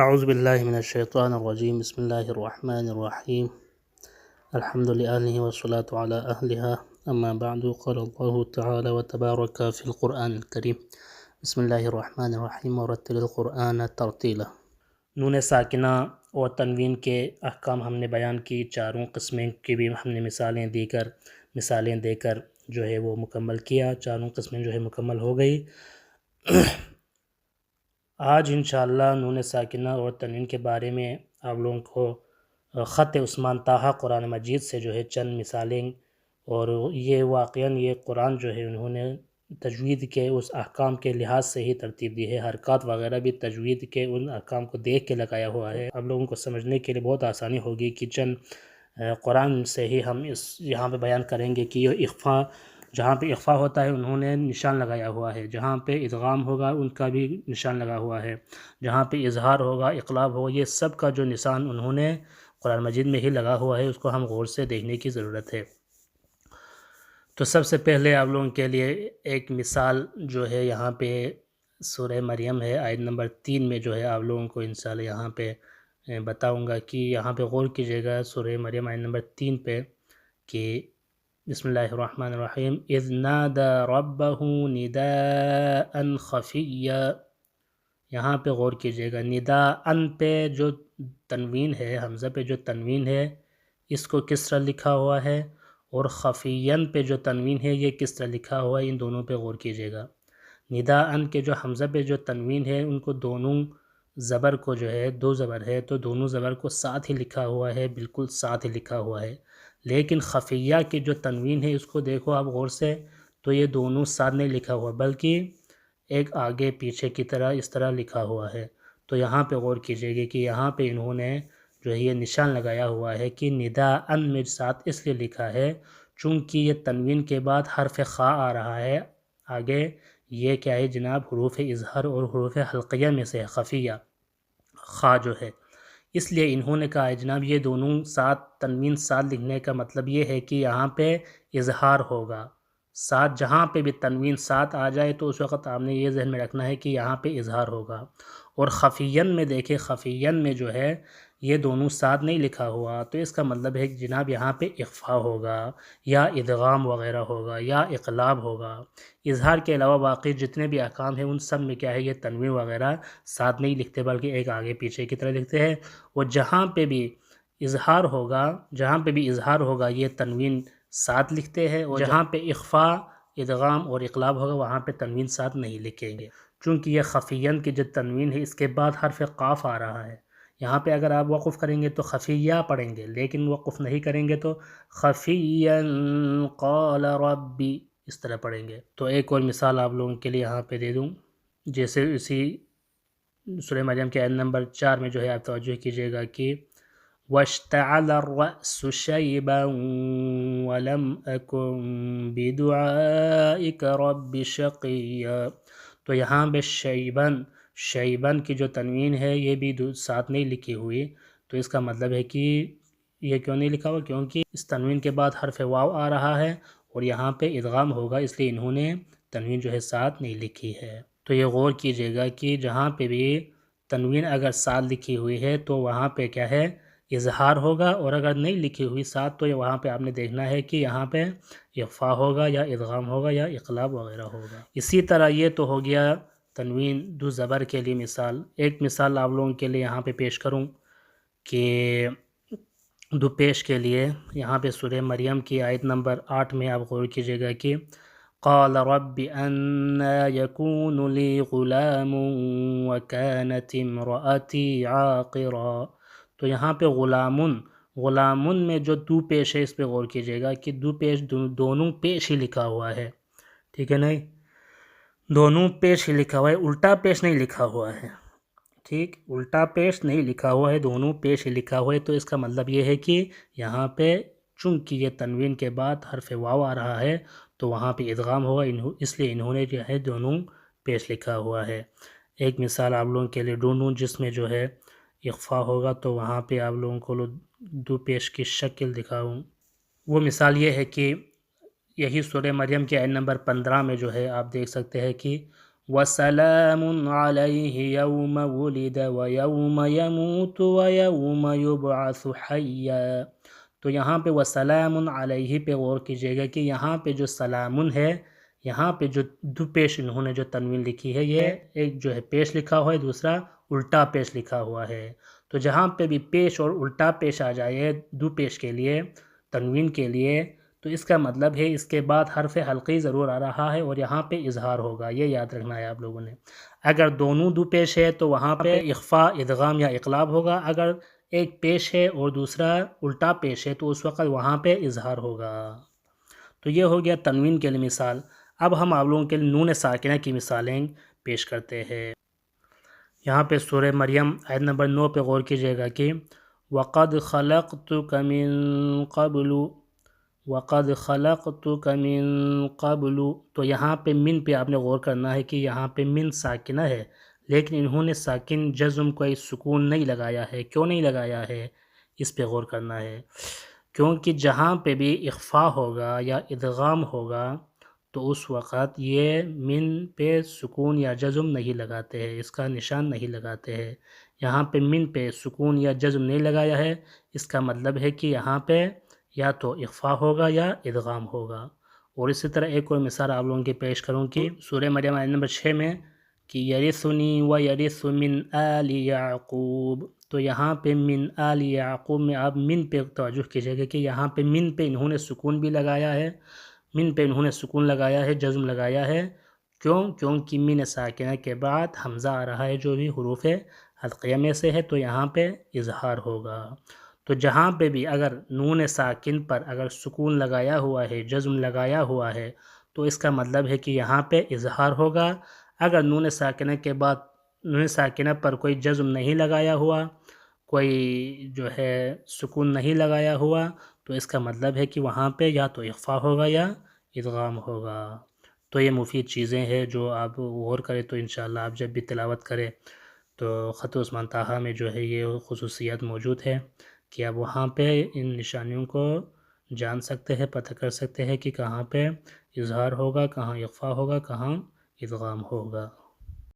اعوذ باللہ من الشیطان الرجیم بسم اللہ الرحمن الرحیم الحمد للہ والصلاة علی اہلہا اما بعد قال اللہ تعالی وتبارک فی القرآن الکریم بسم اللہ الرحمن الرحیم ورتل القرآن ترتیلا۔ نون ساکنہ اور تنوین کے احکام ہم نے بیان کی، چاروں قسمیں کی بھی ہم نے مثالیں دے کر جو ہے وہ مکمل کیا، چاروں قسمیں جو ہے مکمل ہو گئی۔ آج انشاءاللہ نون ساکنہ اور تنوین کے بارے میں آپ لوگوں کو خط عثمان طٰہٰ قرآن مجید سے جو ہے چند مثالیں، اور یہ واقعاً یہ قرآن جو ہے انہوں نے تجوید کے اس احکام کے لحاظ سے ہی ترتیب دی ہے، حرکات وغیرہ بھی تجوید کے ان احکام کو دیکھ کے لگایا ہوا ہے۔ آپ لوگوں کو سمجھنے کے لیے بہت آسانی ہوگی کہ چند قرآن سے ہی ہم یہاں پہ بیان کریں گے کہ یہ اخفا، جہاں پہ اخفا ہوتا ہے انہوں نے نشان لگایا ہوا ہے، جہاں پہ ادغام ہوگا ان کا بھی نشان لگا ہوا ہے، جہاں پہ اظہار ہوگا، اقلاب ہوگا، یہ سب کا جو نشان انہوں نے قرآن مجید میں ہی لگا ہوا ہے، اس کو ہم غور سے دیکھنے کی ضرورت ہے۔ تو سب سے پہلے آپ لوگوں کے لیے ایک مثال جو ہے یہاں پہ سورہ مریم ہے، آیت نمبر 3 میں جو ہے آپ لوگوں کو انشاءاللہ یہاں پہ بتاؤں گا کہ یہاں پہ غور کیجیے گا سورہ مریم آیت نمبر 3 پہ کہ بسم اللہ الرحمن الرحیم اذ نادى ربه نداء خفیا۔ یہاں پہ غور کیجیے گا، نداء پہ جو تنوین ہے، حمزہ پہ جو تنوین ہے اس کو کس طرح لکھا ہوا ہے، اور خفیاً پہ جو تنوین ہے یہ کس طرح لکھا ہوا ہے، ان دونوں پہ غور کیجیے گا۔ نداء کے جو حمزہ پہ جو تنوین ہے ان کو دونوں زبر کو جو ہے، دو زبر ہے تو دونوں زبر کو ساتھ ہی لکھا ہوا ہے، بالکل ساتھ ہی لکھا ہوا ہے۔ لیکن خفیہ کی جو تنوین ہے اس کو دیکھو آپ غور سے، تو یہ دونوں ساتھ نہیں لکھا ہوا بلکہ ایک آگے پیچھے کی طرح اس طرح لکھا ہوا ہے۔ تو یہاں پہ غور کیجیے گا کہ یہاں پہ انہوں نے جو ہے یہ نشان لگایا ہوا ہے کہ نداء میں ساتھ اس لیے لکھا ہے چونکہ یہ تنوین کے بعد حرف خا آ رہا ہے، آگے یہ کیا ہے جناب، حروف اظہار اور حروف حلقیہ میں سے خفیہ خا جو ہے، اس لیے انہوں نے کہا ہے جناب یہ دونوں ساتھ تنوین ساتھ لکھنے کا مطلب یہ ہے کہ یہاں پہ اظہار ہوگا، ساتھ جہاں پہ بھی تنوین ساتھ آ جائے تو اس وقت آپ نے یہ ذہن میں رکھنا ہے کہ یہاں پہ اظہار ہوگا۔ اور خفیاً میں دیکھیں، خفیاً میں جو ہے یہ دونوں ساتھ نہیں لکھا ہوا، تو اس کا مطلب ہے کہ جناب یہاں پہ اخفا ہوگا یا ادغام وغیرہ ہوگا یا اقلاب ہوگا۔ اظہار کے علاوہ باقی جتنے بھی احکام ہیں ان سب میں کیا ہے یہ تنوین وغیرہ ساتھ نہیں لکھتے بلکہ ایک آگے پیچھے کی طرح لکھتے ہیں، اور جہاں پہ بھی اظہار ہوگا یہ تنوین ساتھ لکھتے ہیں، اور جہاں پہ اخفا، ادغام اور اقلاب ہوگا وہاں پہ تنوین ساتھ نہیں لکھیں گے، چونکہ یہ خفیاً کی جو تنوین ہے اس کے بعد حرف قاف آ رہا ہے۔ یہاں پہ اگر آپ وقف کریں گے تو خفیہ پڑھیں گے، لیکن وقف نہیں کریں گے تو خفیاً قال ربی اس طرح پڑھیں گے۔ تو ایک اور مثال آپ لوگوں کے لیے یہاں پہ دے دوں، جیسے اسی سورہ مریم کے آیت نمبر 4 میں جو ہے آپ توجہ کیجیے گا کہ وَاشْتَعَلَ الرَّأْسُ شَيْبًا وَلَمْ أَكُنْ بِدُعَائِكَ رَبِّ شَقِيًّا۔ تو یہاں پہ شیبن کی جو تنوین ہے یہ بھی ساتھ نہیں لکھی ہوئی، تو اس کا مطلب ہے کہ یہ کیوں نہیں لکھا ہوا، کیونکہ اس تنوین کے بعد حرف واو آ رہا ہے اور یہاں پہ ادغام ہوگا، اس لیے انہوں نے تنوین جو ہے ساتھ نہیں لکھی ہے۔ تو یہ غور کیجیے گا کہ جہاں پہ بھی تنوین اگر ساتھ لکھی ہوئی ہے تو وہاں پہ کیا ہے اظہار ہوگا، اور اگر نہیں لکھی ہوئی ساتھ تو وہاں پہ آپ نے دیکھنا ہے کہ یہاں پہ اخفا ہوگا یا ادغام ہوگا یا اقلاب وغیرہ ہوگا۔ اسی طرح یہ تو ہو گیا تنوین دو زبر کے لیے مثال۔ ایک مثال آپ لوگوں کے لیے یہاں پہ پیش کروں کہ دو پیش کے لیے یہاں پہ سورہ مریم کی آیت نمبر 8 میں آپ غور کیجیے گا کہ قال رب أنا يكون لي غلام وكانت امرأتي عاقرا۔ تو یہاں پہ غلامن میں جو دو پیش ہے اس پہ غور کیجیے گا کہ دو پیش دونوں پیش ہی لکھا ہوا ہے، ٹھیک ہے نہیں، دونوں پیش ہی لکھا ہوا ہے، الٹا پیش نہیں لکھا ہوا ہے، ٹھیک، الٹا پیش نہیں لکھا ہوا ہے، دونوں پیش ہی لکھا ہوا ہے۔ تو اس کا مطلب یہ ہے کہ یہاں پہ چونکہ یہ تنوین کے بعد حرف واو آ رہا ہے تو وہاں پہ ادغام ہوگا، اس لیے انہوں نے جو ہے دونوں پیش لکھا ہوا ہے۔ ایک مثال آپ لوگوں کے لیے ڈھونڈوں جس میں جو ہے اخفا ہوگا، تو وہاں پہ آپ لوگوں کو دو پیش کی شکل دکھاؤں۔ وہ مثال یہ ہے کہ یہی سورہ مریم کے آیت نمبر 15 میں جو ہے آپ دیکھ سکتے ہیں کہ وسلام علیہ یوم ولد ویوم یموت ویوم یبعث حیا۔ تو یہاں پہ وسلام علیہ پہ غور کیجیے گا کہ یہاں پہ جو سلامن ہے، یہاں پہ جو دو پیش انہوں نے جو تنوین لکھی ہے، یہ ایک جو ہے پیش لکھا ہوا ہے، دوسرا الٹا پیش لکھا ہوا ہے۔ تو جہاں پہ بھی پیش اور الٹا پیش آ جائے دو پیش کے لیے، تنوین کے لیے، تو اس کا مطلب ہے اس کے بعد حرف حلقی ضرور آ رہا ہے اور یہاں پہ اظہار ہوگا، یہ یاد رکھنا ہے آپ لوگوں نے۔ اگر دونوں دو پیش ہے تو وہاں پہ اخفاء، ادغام یا اقلاب ہوگا، اگر ایک پیش ہے اور دوسرا الٹا پیش ہے تو اس وقت وہاں پہ اظہار ہوگا۔ تو یہ ہو گیا تنوین کے لیے مثال۔ اب ہم آپ لوگوں کے لیے نون ساکنہ کی مثالیں پیش کرتے ہیں۔ یہاں پہ سورہ مریم آیت نمبر 9 پہ غور کیجیے گا کہ وَقَدْ خَلَقْتُكَ مِن قَبْلُ وَقَدْ خَلَقْتُكَ مِن قَبْلُ۔ تو یہاں پہ من پہ آپ نے غور کرنا ہے کہ یہاں پہ من ساکنہ ہے، لیکن انہوں نے ساکن جزم کوئی سکون نہیں لگایا ہے۔ کیوں نہیں لگایا ہے؟ اس پہ غور کرنا ہے، کیونکہ جہاں پہ بھی اخفاء ہوگا یا ادغام ہوگا تو اس وقت یہ من پہ سکون یا جزم نہیں لگاتے ہیں، اس کا نشان نہیں لگاتے ہیں۔ یہاں پہ من پہ سکون یا جزم نہیں لگایا ہے، اس کا مطلب ہے کہ یہاں پہ یا تو اخفاء ہوگا یا ادغام ہوگا۔ اور اسی طرح ایک اور مثال آپ لوگوں کی پیش کروں کہ سورہ مریم آیت نمبر 6 میں کہ یرثنی و یرث من آل یعقوب۔ تو یہاں پہ من آل یعقوب میں آپ من پہ توجہ کیجیے گا کہ یہاں پہ من پہ انہوں نے سکون بھی لگایا ہے، من پہ انہوں نے سکون لگایا ہے، جزم لگایا ہے۔ کیونکہ من ساکنہ کے بعد حمزہ آ رہا ہے جو بھی حروف حلقیہ میں سے ہے، تو یہاں پہ اظہار ہوگا۔ تو جہاں پہ بھی اگر نون ساکن پر اگر سکون لگایا ہوا ہے، جزم لگایا ہوا ہے، تو اس کا مطلب ہے کہ یہاں پہ اظہار ہوگا۔ اگر نون ساکنہ کے بعد نون ساکنہ پر کوئی جزم نہیں لگایا ہوا، کوئی جو ہے سکون نہیں لگایا ہوا، تو اس کا مطلب ہے کہ وہاں پہ یا تو اخفاء ہوگا یا ادغام ہوگا۔ تو یہ مفید چیزیں ہیں جو آپ غور کریں تو انشاءاللہ آپ جب بھی تلاوت کریں تو خط عثمان طٰہٰ میں جو ہے یہ خصوصیات موجود ہے کہ آپ وہاں پہ ان نشانیوں کو جان سکتے ہیں، پتہ کر سکتے ہیں کہ کہاں پہ اظہار ہوگا، کہاں اخفاء ہوگا، کہاں ادغام ہوگا۔